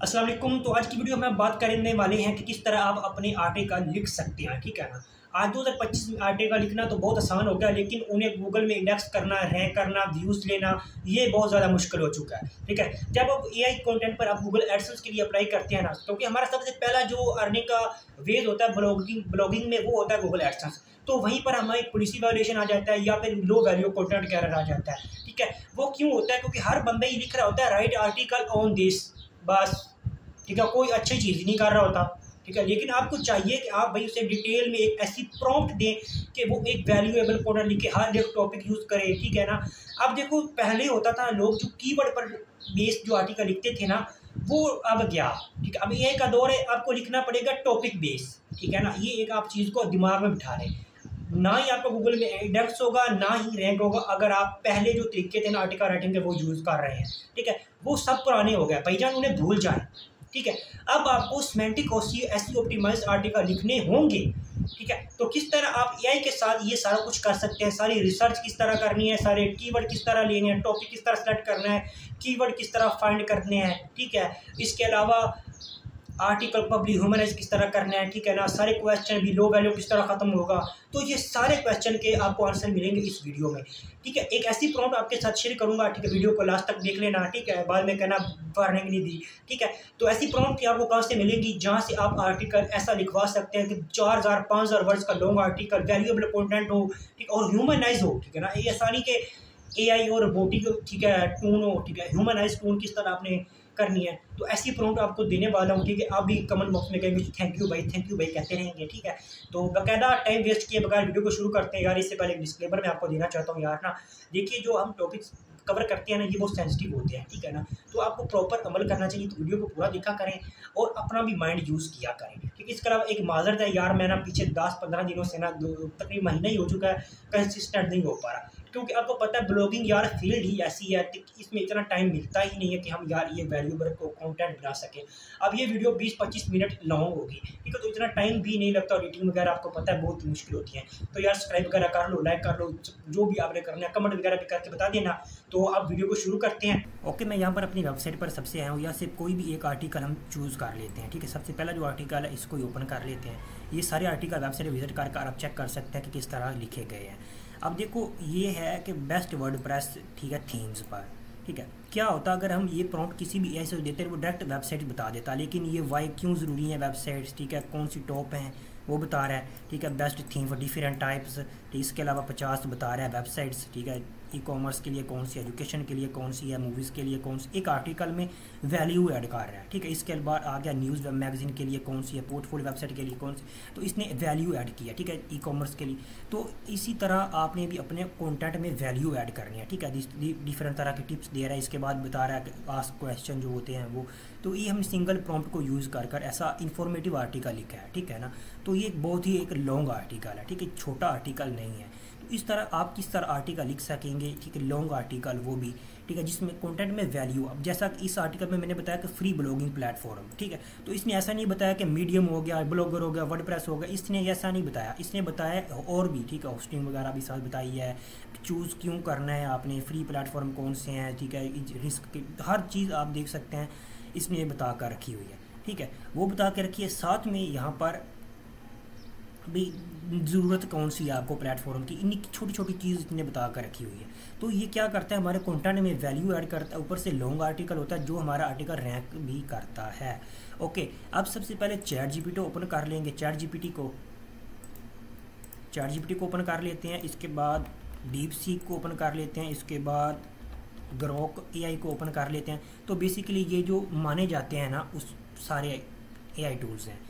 अस्सलाम वालेकुम। तो आज की वीडियो में हम बात करने वाले हैं कि किस तरह आप अपने आर्टिकल लिख सकते हैं। ठीक है ना। आज 2025 में आर्टिकल लिखना तो बहुत आसान हो गया, लेकिन उन्हें गूगल में इंडेक्स करना, रैंक करना, व्यूज़ लेना, ये बहुत ज़्यादा मुश्किल हो चुका है। ठीक है, जब आप एआई कंटेंट पर आप गूगल एडसेंस के लिए अप्लाई करते हैं ना, क्योंकि हमारा सबसे पहला जो अर्निंग का वेज होता है ब्लॉगिंग में, वो होता है गूगल एडसेंस। तो वहीं पर हमारी पॉलिसी वायलेशन आ जाता है या फिर लो वैल्यू कंटेंट का एरर आ जाता है। ठीक है, वो क्यों होता है? क्योंकि हर बंदा ही लिख रहा होता है राइट आर्टिकल ऑन दिस, बस। ठीक है, कोई अच्छी चीज़ नहीं कर रहा होता। ठीक है, लेकिन आपको चाहिए कि आप भाई उसे डिटेल में एक ऐसी प्रॉम्प्ट दें कि वो एक वैल्यूएबल कंटेंट लिखे, हर एक टॉपिक यूज़ करे। ठीक है ना। अब देखो, पहले होता था लोग जो कीवर्ड पर बेस्ड जो आर्टिकल लिखते थे ना, वो अब गया। ठीक है, अब ये का दौर है, आपको लिखना पड़ेगा टॉपिक बेस। ठीक है ना, ये एक आप चीज़ को दिमाग में बिठा लें। ना ही आपका गूगल में इंडेक्स होगा, ना ही रैंक होगा, अगर आप पहले जो तरीके थे ना आर्टिकल राइटिंग के वो यूज़ कर रहे हैं। ठीक है, वो सब पुराने हो गए, भाईजान, उन्हें भूल जाएं। ठीक है, अब आपको सिमेंटिक और एसईओ ऑप्टिमाइज्ड आर्टिकल लिखने होंगे। ठीक है, तो किस तरह आप एआई के साथ ये सारा कुछ कर सकते हैं, सारी रिसर्च किस तरह करनी है, सारे कीवर्ड किस तरह लेने हैं, टॉपिक किस तरह सेलेक्ट करना है, कीवर्ड किस तरह फाइंड करने हैं। ठीक है, इसके अलावा आर्टिकल पब्लिक ह्यूमनाइज किस तरह करना है। ठीक है ना, सारे क्वेश्चन भी लो वैल्यू किस तरह खत्म होगा, तो ये सारे क्वेश्चन के आपको आंसर मिलेंगे इस वीडियो में। ठीक है, एक ऐसी प्रॉम्प्ट आपके साथ शेयर करूंगा। ठीक है, वीडियो को लास्ट तक देख लेना। ठीक है, बाद में कहना वार्निंग नहीं दी। ठीक है, तो ऐसी प्रॉम्प्ट आपको कहाँ से मिलेगी जहाँ से आप आर्टिकल ऐसा लिखवा सकते हैं कि 4000 5000 वर्ड्स का लॉन्ग आर्टिकल, वैल्यूएबल कंटेंट हो। ठीक, और ह्यूमनाइज हो। ठीक है ना, ये आसानी के एआई और रोबोटिक, ठीक है, टून हो। ठीक है, ह्यूमनाइज टून किस तरह आपने करनी है, तो ऐसी प्रॉम्प्ट आपको देने वाला हूँ। ठीक है, आप भी कमेंट बॉक्स में कहेंगे थैंक यू भाई कहते रहेंगे। ठीक है, तो बाकायदा टाइम वेस्ट किए बगैर वीडियो को शुरू करते हैं। यार, इससे पहले एक डिस्क्लेमर मैं आपको देना चाहता हूँ यार ना। देखिए, जो हम टॉपिक्स कवर करते हैं ना, ये बहुत सेंसिटिव होते हैं। ठीक है ना, तो आपको प्रॉपर अमल करना चाहिए। तो वीडियो को पूरा देखा करें और अपना भी माइंड यूज़ किया करें। ठीक है, इसके अलावा एक माजरत है यार, मैं ना पीछे 10-15 दिनों से ना तकरीबन महीना ही हो चुका है, कंसिस्टेंट नहीं हो पा रहा। क्योंकि आपको पता है ब्लॉगिंग यार फील्ड ही ऐसी है कि इसमें इतना टाइम मिलता ही नहीं है कि हम यार ये वैल्यूएबल को कंटेंट बना सकें। अब ये वीडियो 20-25 मिनट लॉन्ग होगी। ठीक है, तो इतना टाइम भी नहीं लगता, एडिटिंग वगैरह आपको पता है बहुत मुश्किल होती है। तो यार सब्सक्राइब वगैरह कर लो, लाइक कर लो, जो भी आपने करना है कमेंट वगैरह भी करके बता देना। तो आप वीडियो को शुरू करते हैं। ओके, मैं यहाँ पर अपनी वेबसाइट पर सबसे आया हूँ। यहाँ से कोई भी एक आर्टिकल हम चूज़ कर लेते हैं। ठीक है, सबसे पहला जो आर्टिकल है इसको ओपन कर लेते हैं। ये सारे आर्टिकल वेबसाइट विजिट कर आप चेक कर सकते हैं कि किस तरह लिखे गए हैं। अब देखो, ये है कि बेस्ट वर्डप्रेस, ठीक है, थीम्स पर। ठीक है, क्या होता अगर हम ये प्रॉम्प्ट किसी भी एआई से देते हैं, वो डायरेक्ट वेबसाइट बता देता, लेकिन ये वाई क्यों ज़रूरी है वेबसाइट्स। ठीक है, कौन सी टॉप हैं वो बता रहा है। ठीक है, best theme for different types. ठीक, इसके अलावा 50 बता रहा है वेबसाइट्स। ठीक है, ई कॉमर्स के लिए कौन सी, एजुकेशन के लिए कौन सी है, मूवीज़ के लिए कौन सी, एक आर्टिकल में वैल्यू ऐड कर रहा है। ठीक है, इसके बाद आ गया न्यूज़ मैगजीन के लिए कौन सी है, पोर्टफोलियो वेबसाइट के लिए कौन सी, तो इसने वैल्यू ऐड किया। ठीक है, ई कॉमर्स के लिए। तो इसी तरह आपने भी अपने कंटेंट में वैल्यू ऐड करनी है। ठीक है, डिफरेंट तरह के टिप्स दे रहा है। इसके बाद बता रहा है आस्क क्वेश्चन जो होते हैं वो। तो ये हम सिंगल प्रॉम्प्ट को यूज़ कर ऐसा इन्फॉर्मेटिव आर्टिकल लिखा है। ठीक है ना, तो ये बहुत ही एक लॉन्ग आर्टिकल है। ठीक है, छोटा आर्टिकल नहीं है। तो इस तरह आप किस तरह आर्टिकल लिख सकेंगे। ठीक है, लॉन्ग आर्टिकल वो भी। ठीक है, जिसमें कंटेंट में वैल्यू, अब जैसा कि इस आर्टिकल में मैंने बताया कि फ्री ब्लॉगिंग प्लेटफॉर्म। ठीक है, तो इसने ऐसा नहीं बताया कि मीडियम हो गया, ब्लॉगर हो गया, वर्डप्रेस हो गया, इसने ऐसा नहीं बताया। इसने बताया और भी। ठीक है, होस्टिंग वगैरह भी साथ बताई है, चूज़ क्यों करना है आपने, फ्री प्लेटफॉर्म कौन से हैं। ठीक है, रिस्क की हर चीज़ आप देख सकते हैं, इसने बता कर रखी हुई है। ठीक है, वो बता के रखी है। साथ में यहाँ पर भी ज़रूरत कौन सी है आपको प्लेटफॉर्म की, इन्हीं छोटी छोटी चीज़ इतने बता कर रखी हुई है। तो ये क्या करता है, हमारे कंटेंट में वैल्यू ऐड करता है। ऊपर से लॉन्ग आर्टिकल होता है जो हमारा आर्टिकल रैंक भी करता है। ओके, अब सबसे पहले चैट जीपीटी ओपन कर लेंगे। चैट जीपीटी को ओपन कर लेते हैं। इसके बाद डीप सीक को ओपन कर लेते हैं। इसके बाद ग्रोक एआई को ओपन कर लेते हैं। तो बेसिकली ये जो माने जाते हैं ना, उस सारे एआई टूल्स हैं।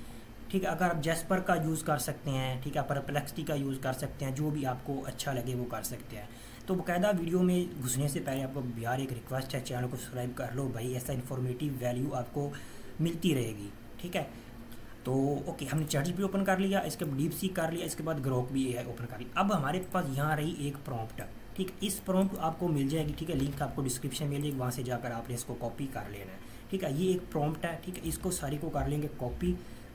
ठीक है, अगर आप जैस्पर का यूज़ कर सकते हैं। ठीक है, परप्लेक्सिटी का यूज़ कर सकते हैं, जो भी आपको अच्छा लगे वो कर सकते हैं। तो बाकायदा वीडियो में घुसने से पहले आपको यार एक रिक्वेस्ट है, चैनल को सब्सक्राइब कर लो भाई, ऐसा इन्फॉर्मेटिव वैल्यू आपको मिलती रहेगी। ठीक है, तो ओके, हमने चैट जीपीटी ओपन कर लिया, इसके बाद डीप सीक कर लिया, इसके बाद ग्रोक भी ओपन कर लिया। अब हमारे पास यहाँ रही एक प्रॉम्प्ट। ठीक, इस प्रॉम्प्ट आपको मिल जाएगी। ठीक है, लिंक आपको डिस्क्रिप्शन में मिलेगी, वहाँ से जाकर आपने इसको कॉपी कर लेना है। ठीक है, ये एक प्रॉम्प्ट है। ठीक है, इसको सारी को कर लेंगे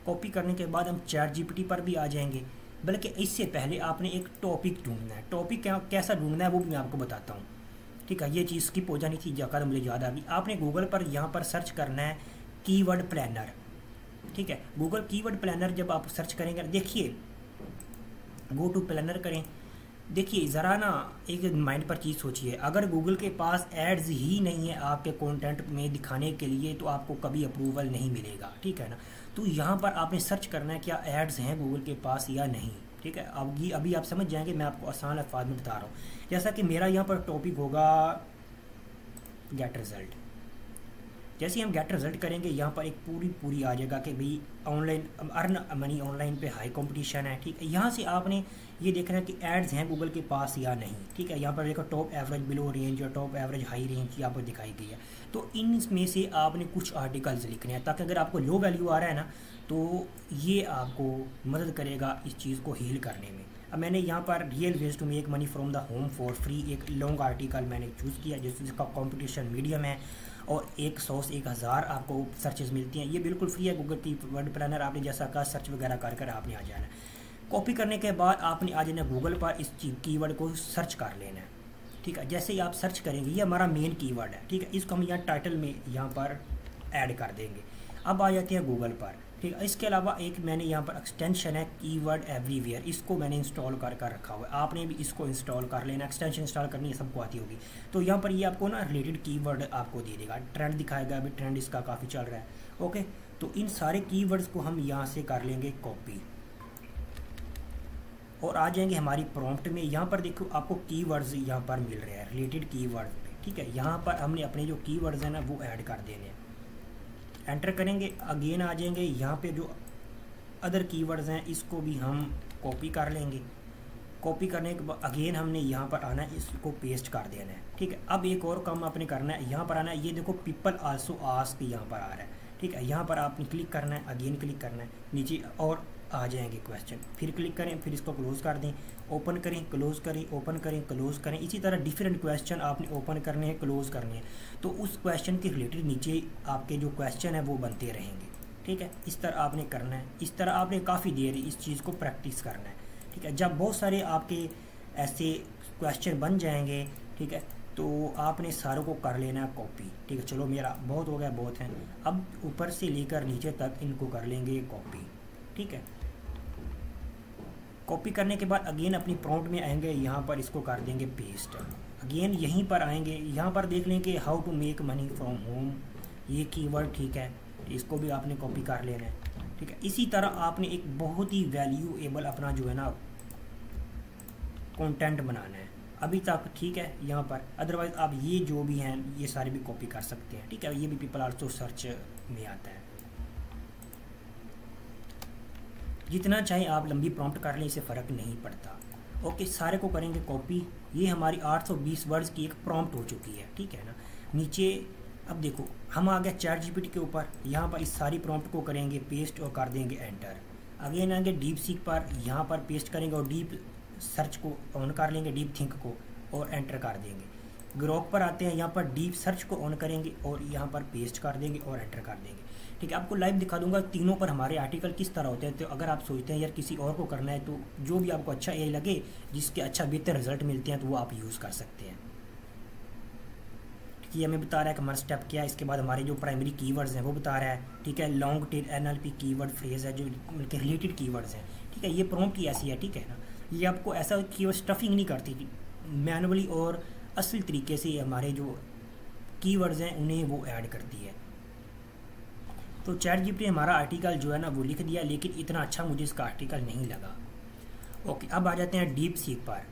कॉपी करने के बाद हम चैट जीपीटी पर भी आ जाएंगे। बल्कि इससे पहले आपने एक टॉपिक ढूंढना है। टॉपिक कैसा ढूंढना है वो भी मैं आपको बताता हूँ। ठीक है, ये चीज़ स्किप हो जानी थी, जाकर मुझे याद आ गई। आपने गूगल पर यहाँ पर सर्च करना है कीवर्ड प्लानर, ठीक है। गूगल कीवर्ड प्लानर जब आप सर्च करेंगे, देखिए गो टू प्लानर करें, देखिए ज़रा ना एक माइंड पर चीज़ सोचिए, अगर गूगल के पास एड्स ही नहीं है आपके कंटेंट में दिखाने के लिए तो आपको कभी अप्रूवल नहीं मिलेगा, ठीक है ना। तो यहाँ पर आपने सर्च करना है क्या एड्स हैं गूगल के पास या नहीं, ठीक है। अभी आप समझ जाएंगे, मैं आपको आसान अल्फाज में बता रहा हूँ। जैसा कि मेरा यहाँ पर टॉपिक होगा गेट रिज़ल्ट, जैसे हम गेट रिजल्ट करेंगे यहाँ पर एक पूरी आ जाएगा कि भाई ऑनलाइन अर्न मनी, ऑनलाइन पे हाई कंपटीशन है, ठीक है। यहाँ से आपने ये देखना है कि एड्स हैं गूगल के पास या नहीं, ठीक है। यहाँ पर देखो टॉप एवरेज बिलो रेंज या टॉप एवरेज हाई रेंज यहाँ पर दिखाई गई है। तो इनमें से आपने कुछ आर्टिकल्स लिखने हैं ताकि अगर आपको लो वैल्यू आ रहा है ना तो ये आपको मदद करेगा इस चीज़ को हील करने में। अब मैंने यहाँ पर real ways to make money from the home for free एक लॉन्ग आर्टिकल मैंने चूज़ किया जिसका कॉम्पिटिशन मीडियम है और 100 से 1000 आपको सर्चेज मिलती हैं। ये बिल्कुल फ्री है गूगल कीवर्ड प्लानर, आपने जैसा कहा सर्च वगैरह कर आपने आ जाना है। कॉपी करने के बाद आपने आ जाना गूगल पर इस कीवर्ड को सर्च कर लेना है, ठीक है। जैसे ही आप सर्च करेंगे ये हमारा मेन कीवर्ड है, ठीक है। इसको हम यहाँ टाइटल में यहाँ पर ऐड कर देंगे। अब आ जाते हैं गूगल पर, ठीक है। इसके अलावा एक मैंने यहाँ पर एक्सटेंशन है कीवर्ड एवरीवेयर, इसको मैंने इंस्टॉल कर रखा हुआ है, आपने भी इसको इंस्टॉल कर लेना। एक्सटेंशन इंस्टॉल करनी है, सबको आती होगी। तो यहाँ पर ये आपको ना रिलेटेड कीवर्ड आपको दे देगा, ट्रेंड दिखाएगा, अभी ट्रेंड इसका काफ़ी चल रहा है, ओके। तो इन सारे कीवर्ड्स को हम यहाँ से कर लेंगे कॉपी और आ जाएंगे हमारी प्रॉम्प्ट में। यहाँ पर देखो आपको कीवर्ड्स यहाँ पर मिल रहे हैं रिलेटेड कीवर्ड पे, ठीक है। यहाँ पर हमने अपने जो कीवर्ड्स हैं ना वो ऐड कर देने हैं। एंटर करेंगे, अगेन आ जाएंगे यहाँ पे जो अदर कीवर्ड्स हैं इसको भी हम कॉपी कर लेंगे। कॉपी करने के बाद अगेन हमने यहाँ पर आना है, इसको पेस्ट कर देना है, ठीक है। अब एक और काम आपने करना है, यहाँ पर आना है, ये देखो पीपल आल्सो आस्क यहाँ पर आ रहा है, ठीक है। यहाँ पर आपने क्लिक करना है, अगेन क्लिक करना है, नीचे और आ जाएंगे क्वेश्चन, फिर क्लिक करें, फिर इसको क्लोज़ कर दें, ओपन करें, क्लोज़ करें, ओपन करें, क्लोज़ करें। इसी तरह डिफरेंट क्वेश्चन आपने ओपन करने हैं, क्लोज़ करने हैं, तो उस क्वेश्चन के रिलेटेड नीचे आपके जो क्वेश्चन है वो बनते रहेंगे, ठीक है। इस तरह आपने करना है, इस तरह आपने काफ़ी देर इस चीज़ को प्रैक्टिस करना है, ठीक है। जब बहुत सारे आपके ऐसे क्वेश्चन बन जाएंगे, ठीक है, तो आपने सारों को कर लेना है कॉपी, ठीक है। चलो मेरा बहुत हो गया, बहुत है। अब ऊपर से लेकर नीचे तक इनको कर लेंगे कॉपी, ठीक है। कॉपी करने के बाद अगेन अपनी प्रॉम्प्ट में आएंगे, यहाँ पर इसको कर देंगे पेस्ट। अगेन यहीं पर आएंगे, यहाँ पर देख लें कि how to make money from home, ये कीवर्ड, ठीक है। इसको भी आपने कॉपी कर लेना है, ठीक है। इसी तरह आपने एक बहुत ही वैल्यूएबल अपना जो है ना कंटेंट बनाना है। अभी तक ठीक है यहाँ पर, अदरवाइज आप ये जो भी हैं ये सारे भी कॉपी कर सकते हैं, ठीक है। ये भी पीपल आल्सो सर्च में आता है। जितना चाहे आप लंबी प्रॉम्प्ट कर लें, इससे फ़र्क नहीं पड़ता, ओके। सारे को करेंगे कॉपी। ये हमारी 820 वर्ड्स की एक प्रॉम्प्ट हो चुकी है, ठीक है ना। नीचे अब देखो हम आ गए चैट जीपीटी के ऊपर, यहाँ पर इस सारी प्रॉम्प्ट को करेंगे पेस्ट और कर देंगे एंटर। अगेन आएंगे डीप सीक पर, यहाँ पर पेस्ट करेंगे और डीप सर्च को ऑन कर लेंगे, डीप थिंक को, और एंटर कर देंगे। ग्रोक पर आते हैं, यहाँ पर डीप सर्च को ऑन करेंगे और यहाँ पर पेस्ट कर देंगे और एंटर कर देंगे, ठीक है। आपको लाइव दिखा दूंगा तीनों पर हमारे आर्टिकल किस तरह होते हैं। तो अगर आप सोचते हैं यार किसी और को करना है तो जो भी आपको अच्छा ये लगे, जिसके अच्छा बेहतर रिजल्ट मिलते हैं, तो वो आप यूज़ कर सकते हैं। ये हमें बता रहा है कि हमारा स्टेप क्या है। इसके बाद हमारे जो प्राइमरी कीवर्ड्स हैं वो बता रहा है, ठीक है। Long tail NLP keyword phrase है जो उनके रिलेटेड कीवर्ड्स हैं, ठीक है। ये प्रॉम्प्ट ही ऐसी है, ठीक है ना। ये आपको ऐसा कीवर्ड स्टफिंग नहीं करती, मैनुअली और असली तरीके से हमारे जो कीवर्ड्स हैं उन्हें वो ऐड करती है। तो चैट जीपीटी हमारा आर्टिकल जो है ना वो लिख दिया, लेकिन इतना अच्छा मुझे इसका आर्टिकल नहीं लगा, ओके। अब आ जाते हैं डीप सीक पर।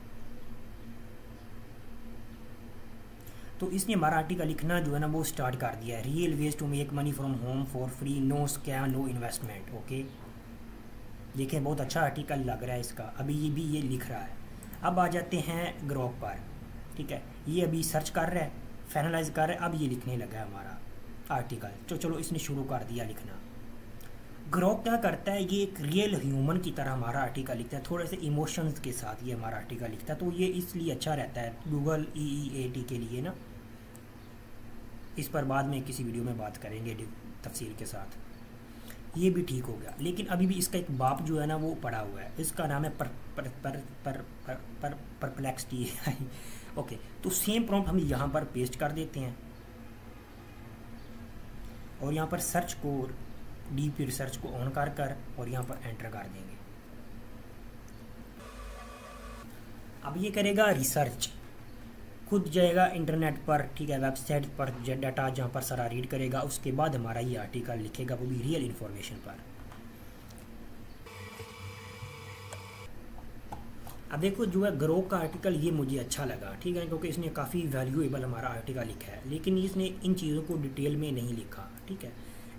तो इसने हमारा आर्टिकल लिखना जो है ना वो स्टार्ट कर दिया है। Real ways to make money from home for free, no scam, no investment, okay. देखिए बहुत अच्छा आर्टिकल लग रहा है इसका, अभी ये भी ये लिख रहा है। अब आ जाते हैं ग्रोक पर, ठीक है। ये अभी सर्च कर रहा है, फाइनलाइज कर रहा है, अब ये लिखने लगा है हमारा आर्टिकल। तो चलो इसने शुरू कर दिया लिखना। ग्रोक क्या करता है, ये एक रियल ह्यूमन की तरह हमारा आर्टिकल लिखता है, थोड़े से इमोशंस के साथ ये हमारा आर्टिकल लिखता है। तो ये इसलिए अच्छा रहता है गूगल EEAT के लिए ना। इस पर बाद में किसी वीडियो में बात करेंगे तफसील के साथ। ये भी ठीक हो गया, लेकिन अभी भी इसका एक बाप जो है ना वो पड़ा हुआ है, इसका नाम है परप्लेक्सिटी ओके। तो सेम प्रॉम्प्ट हम यहाँ पर पेस्ट कर देते हैं। और यहाँ पर सर्च को, डीप रिसर्च को ऑन कर और यहाँ पर एंटर कर देंगे। अब ये करेगा रिसर्च, खुद जाएगा इंटरनेट पर, ठीक है, वेबसाइट पर डाटा जहाँ पर सारा रीड करेगा, उसके बाद हमारा ये आर्टिकल लिखेगा, वो भी रियल इन्फॉर्मेशन पर। अब देखो जो है ग्रोक का आर्टिकल ये मुझे अच्छा लगा, ठीक है, क्योंकि इसने काफ़ी वैल्यूएबल हमारा आर्टिकल लिखा है, लेकिन इसने इन चीज़ों को डिटेल में नहीं लिखा, ठीक है,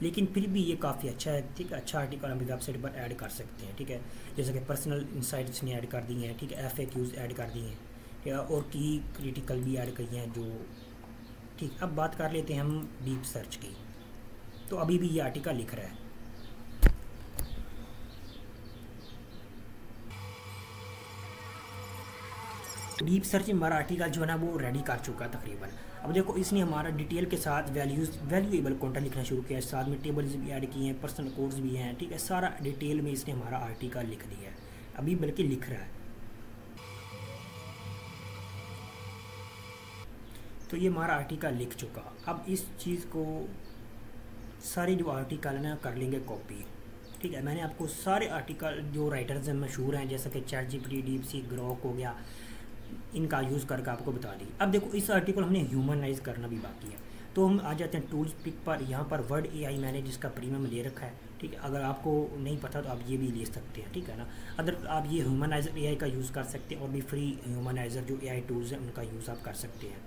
लेकिन फिर भी ये काफ़ी अच्छा है, ठीक है, अच्छा आर्टिकल हम वेबसाइट पर ऐड कर सकते हैं, ठीक है, जैसे कि पर्सनल इंसाइट्स ने ऐड कर दी हैं, ठीक है, FAQs ऐड कर दी हैं, ठीक है, और की क्रिटिकल भी ऐड करी हैं जो, ठीक। अब बात कर लेते हैं हम डीप सर्च की। तो अभी भी ये आर्टिकल लिख रहा है। डीप सर्च में हमारा आर्टिकल जो है ना वो रेडी कर चुका है तकरीबन। अब देखो इसने हमारा डिटेल के साथ वैल्यूएबल कंटेंट लिखना शुरू किया है, साथ में टेबल्स भी ऐड किए हैं, पर्सनल कोड्स भी हैं, ठीक है, सारा डिटेल में इसने हमारा आर्टिकल लिख दिया है, अभी बल्कि लिख रहा है। तो ये हमारा आर्टिकल लिख चुका। अब इस चीज़ को सारे जो आर्टिकल है ना कर लेंगे कॉपी, ठीक है। मैंने आपको सारे आर्टिकल जो राइटर्स हैं मशहूर हैं, जैसे कि ChatGPT, DeepSeek, ग्रोक हो गया, इनका यूज़ करके आपको बता दी। अब देखो इस आर्टिकल हमने ह्यूमनाइज करना भी बाकी है, तो हम आ जाते हैं टूल्स पिक पर। यहाँ पर वर्ड AI मैंने जिसका प्रीमियम ले रखा है, ठीक है, अगर आपको नहीं पता तो आप ये भी ले सकते हैं, ठीक है ना। अगर आप ये ह्यूमनाइजर AI का यूज़ कर सकते हैं, और भी फ्री ह्यूमनाइजर जो AI टूल्स हैं उनका यूज़ आप कर सकते हैं।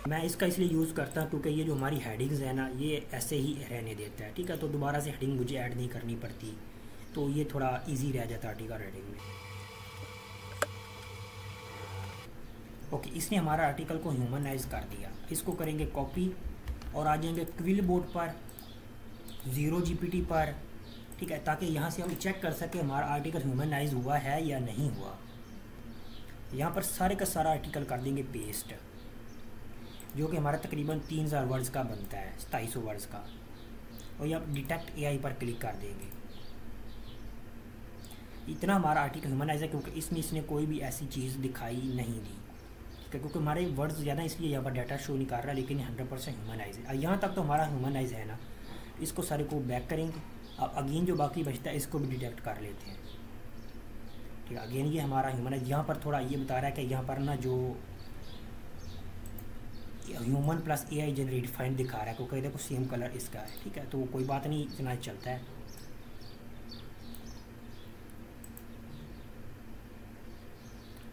मैं इसका इसलिए यूज़ करता हूँ क्योंकि ये जो हमारी हेडिंग्स है ना ये ऐसे ही रहने देता है, ठीक है, तो दोबारा से हेडिंग मुझे ऐड नहीं करनी पड़ती, तो ये थोड़ा ईजी रह जाता है आर्टिकल राइटिंग में। ओके, इसने हमारा आर्टिकल को ह्यूमनाइज कर दिया। इसको करेंगे कॉपी और आ जाएंगे क्विल बोर्ड पर, ज़ीरो GPT पर, ठीक है, ताकि यहाँ से हम चेक कर सकें हमारा आर्टिकल ह्यूमनाइज हुआ है या नहीं हुआ। यहाँ पर सारे का सारा आर्टिकल कर देंगे पेस्ट, जो कि हमारा तकरीबन 3000 वर्ड्स का बनता है, 2700 वर्ड्स का, और यहाँ डिटेक्ट AI पर क्लिक कर देंगे। इतना हमारा आर्टिकल ह्यूमनाइज है क्योंकि इसने कोई भी ऐसी चीज़ दिखाई नहीं दी, क्योंकि हमारे वर्ड्स ज़्यादा इसलिए यहाँ पर डाटा शो नहीं कर रहा, लेकिन 100% ह्यूमनाइज है। यहाँ तक तो हमारा ह्यूमनाइज है ना। इसको सारे को बैक करेंगे। अब अगेन जो बाकी बचता है इसको भी डिटेक्ट कर लेते हैं, ठीक है। अगेन ये हमारा ह्यूमनाइज, यहाँ पर थोड़ा ये बता रहा है कि यहाँ पर ना जो human plus AI generate find दिखा रहा है, क्योंकि देखो सेम कलर इसका है, ठीक है, तो कोई बात नहीं, इतना चलता है।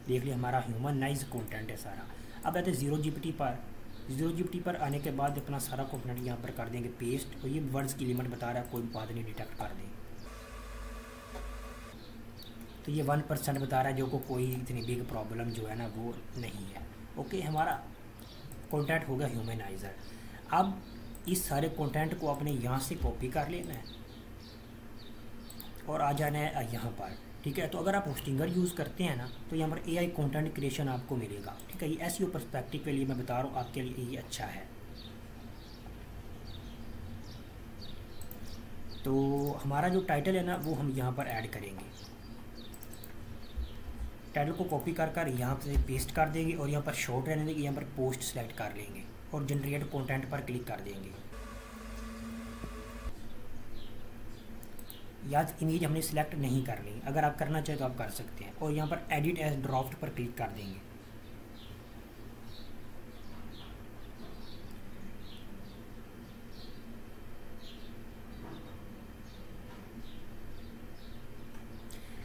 देख लिया हमारा ह्यूमनाइज कंटेंट है सारा। अब आते हैं ज़ीरो GPT पर आने के बाद अपना सारा कंटेंट यहाँ पर कर देंगे पेस्ट, और ये वर्ड्स की लिमिट बता रहा है, कोई बात नहीं, डिटेक्ट कर दें। तो ये 1% बता रहा है, जो को कोई इतनी बिग प्रॉब्लम जो है ना वो नहीं है। ओके, हमारा कंटेंट हो गया ह्यूमनाइजर। अब इस सारे कंटेंट को अपने यहाँ से कॉपी कर लेना है और आ जाना है यहाँ पर, ठीक है। तो अगर आप होस्टिंगर यूज़ करते हैं ना तो यहाँ पर AI कंटेंट क्रिएशन आपको मिलेगा, ठीक है। ये SEO पर्सपेक्टिव के लिए मैं बता रहा हूँ, आपके लिए ये अच्छा है। तो हमारा जो टाइटल है ना वो हम यहाँ पर ऐड करेंगे। टाइटल को कॉपी कर यहाँ से पेस्ट कर देंगे और यहाँ पर शॉर्ट रहने देंगे, यहाँ पर पोस्ट सेलेक्ट कर लेंगे और जनरेट कंटेंट पर क्लिक कर देंगे। याद इमेज हमने सिलेक्ट नहीं करनी, अगर आप करना चाहें तो आप कर सकते हैं, और यहाँ पर एडिट एज ड्राफ्ट पर क्लिक कर देंगे।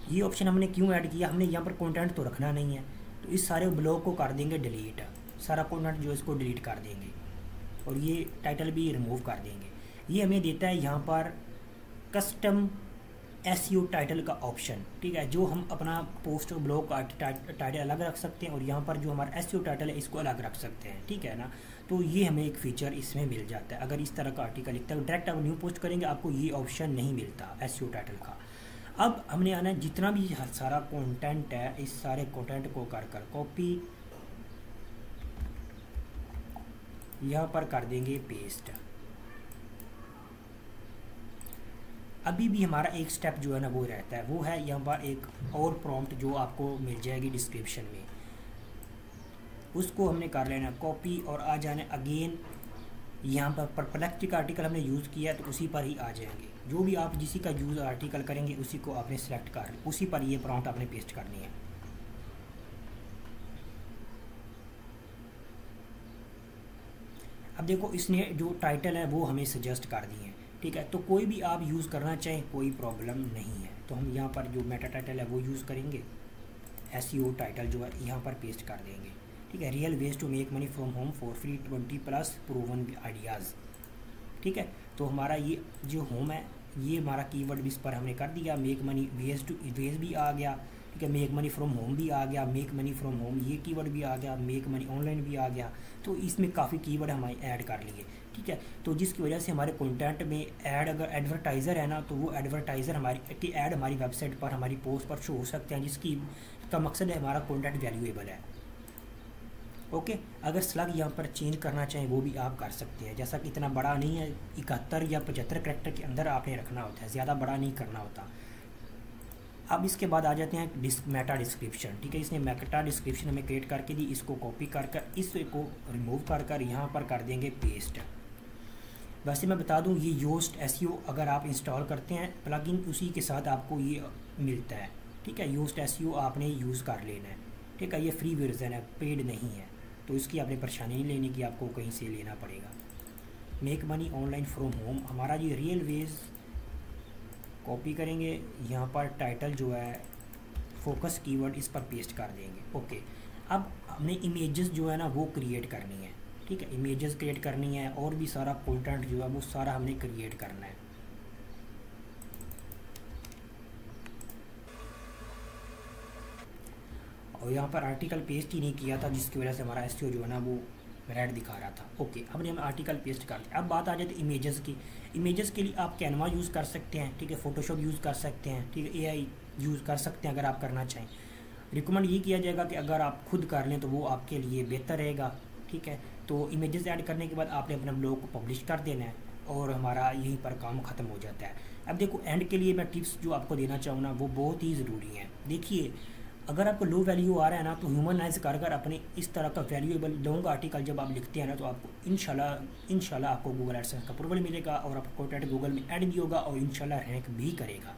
ये ऑप्शन हमने क्यों ऐड किया, हमने यहाँ पर कंटेंट तो रखना नहीं है, तो इस सारे ब्लॉक को कर देंगे डिलीट, सारा कंटेंट जो इसको डिलीट कर देंगे और ये टाइटल भी रिमूव कर देंगे। ये हमें देता है यहाँ पर कस्टम SEO टाइटल का ऑप्शन, ठीक है, जो हम अपना पोस्ट ब्लॉग का टाइटल अलग रख सकते हैं और यहाँ पर जो हमारा SEO टाइटल है इसको अलग रख सकते हैं, ठीक है ना। तो ये हमें एक फ़ीचर इसमें मिल जाता है। अगर इस तरह का आर्टिकल लिखता है, डायरेक्ट आप न्यू पोस्ट करेंगे आपको ये ऑप्शन नहीं मिलता SEO टाइटल का। अब हमने आना है जितना भी सारा कंटेंट है, इस सारे कंटेंट को कर कॉपी, यहाँ पर कर देंगे पेस्ट। अभी भी हमारा एक स्टेप जो है ना वो रहता है, वो है यहाँ पर एक और प्रॉम्प्ट जो आपको मिल जाएगी डिस्क्रिप्शन में, उसको हमने कर लेना कॉपी और आ जाना अगेन यहाँ पर परप्लेक्सिटी का आर्टिकल हमने यूज़ किया है तो उसी पर ही आ जाएंगे। जो भी आप जिसी का यूज़ आर्टिकल करेंगे उसी को आपने सेलेक्ट कर, उसी पर ये प्रॉम्प्ट आपने पेस्ट करनी है। अब देखो इसने जो टाइटल है वो हमें सजेस्ट कर दिए हैं, ठीक है। तो कोई भी आप यूज़ करना चाहें कोई प्रॉब्लम नहीं है। तो हम यहाँ पर जो मेटा टाइटल है वो यूज़ करेंगे, SEO टाइटल जो है यहाँ पर पेस्ट कर देंगे, ठीक है। Real ways to make money from home for free 20+ proven ideas, ठीक है। तो हमारा ये जो होम है ये हमारा कीवर्ड भी इस पर हमने कर दिया। मेक मनी वेज भी आ गया, ठीक है। मेक मनी फ्रॉम होम भी आ गया, मेक मनी फ्रॉम होम ये कीवर्ड भी आ गया, मेक मनी ऑनलाइन भी आ गया। तो इसमें काफ़ी कीवर्ड हमारे ऐड कर लिए, ठीक है। तो जिसकी वजह से हमारे कंटेंट में ऐड, अगर एडवर्टाइज़र है ना तो वो एडवर्टाइज़र हमारी ऐड हमारी वेबसाइट पर, हमारी पोस्ट पर शो हो सकते हैं, जिसकी का मकसद है हमारा कंटेंट वैल्यूएबल है। ओके, अगर स्लग यहाँ पर चेंज करना चाहें वो भी आप कर सकते हैं। जैसा कि इतना बड़ा नहीं है, 71 या 75 कैरेक्टर के अंदर आपने रखना होता है, ज़्यादा बड़ा नहीं करना होता। अब इसके बाद आ जाते हैं मेटा डिस्क्रिप्शन, ठीक है। इसने मेटा डिस्क्रिप्शन हमें क्रिएट करके दी, इसको कॉपी कर इसको रिमूव कर यहाँ पर कर देंगे पेस्ट। वैसे मैं बता दूँ ये योस्ट SEO अगर आप इंस्टॉल करते हैं प्लगइन उसी के साथ आपको ये मिलता है, ठीक है। योस्ट SEO आपने यूज़ कर लेना है, ठीक है। ये फ्री वर्जन है, पेड नहीं है, तो इसकी आपने परेशानी नहीं लेने की, आपको कहीं से लेना पड़ेगा। Make money online from home हमारा ये रियल वेज कॉपी करेंगे, यहाँ पर टाइटल जो है फोकस कीवर्ड इस पर पेस्ट कर देंगे। ओके, अब हमने इमेजेस जो है ना वो क्रिएट करनी है, ठीक है। इमेजेस क्रिएट करनी है और भी सारा कंटेंट जो है वो सारा हमने क्रिएट करना है। और यहाँ पर आर्टिकल पेस्ट ही नहीं किया था जिसकी वजह से हमारा SEO जो है ना वो रेड दिखा रहा था। ओके, अब हम आर्टिकल पेस्ट कर दिया। अब बात आ जाती है इमेजेस की। इमेजेस के लिए आप कैनवा यूज़ कर सकते हैं, ठीक है। फोटोशॉप यूज़ कर सकते हैं, ठीक है। AI यूज़ कर सकते हैं अगर आप करना चाहें। रिकमेंड ये किया जाएगा कि अगर आप खुद कर लें तो वो आपके लिए बेहतर रहेगा, ठीक है। तो इमेजेस ऐड करने के बाद आपने अपना ब्लॉग को पब्लिश कर देना है और हमारा यहीं पर काम ख़त्म हो जाता है। अब देखो एंड के लिए मैं टिप्स जो आपको देना चाहूँ ना वो बहुत ही ज़रूरी है। देखिए, अगर आपको लो वैल्यू आ रहा है ना तो ह्यूमनाइज कर अपने इस तरह का वैल्यूएबल लॉन्ग आर्टिकल जब आप लिखते हैं ना तो आपको इंशाल्लाह आपको गूगल एडसेंस का अप्रूवल मिलेगा और आपका कंटेंट गूगल में ऐड भी होगा और इंशाल्लाह रैंक भी करेगा।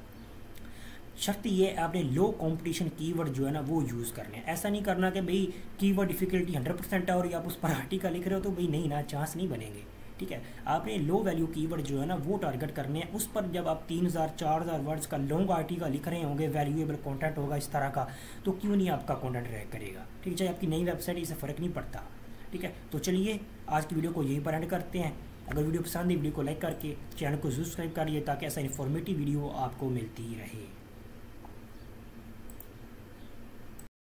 शर्त ये आपने लो कंपटीशन कीवर्ड जो है ना वो यूज़ करने हैं। ऐसा नहीं करना कि भाई कीवर्ड डिफिकल्टी 100% है और आप उस पर आर्टिकल लिख रहे हो तो भाई नहीं ना, चांस नहीं बनेंगे, ठीक है। आपने लो वैल्यू कीवर्ड जो है ना वो टारगेट करने हैं। उस पर जब आप 3000 4000 वर्ड्स का लॉन्ग आर्टिकल लिख रहे होंगे, वैल्यूएबल कंटेंट होगा इस तरह का, तो क्यों नहीं आपका कंटेंट रैंक करेगा, ठीक है। चाहे आपकी नई वेबसाइट, इससे फ़र्क नहीं पड़ता, ठीक है। तो चलिए आज की वीडियो को यहीं पर एंड करते हैं। अगर वीडियो पसंद है वीडियो को लाइक करके चैनल को सब्सक्राइब करिए ताकि ऐसा इन्फॉर्मेटिव वीडियो आपको मिलती रहे।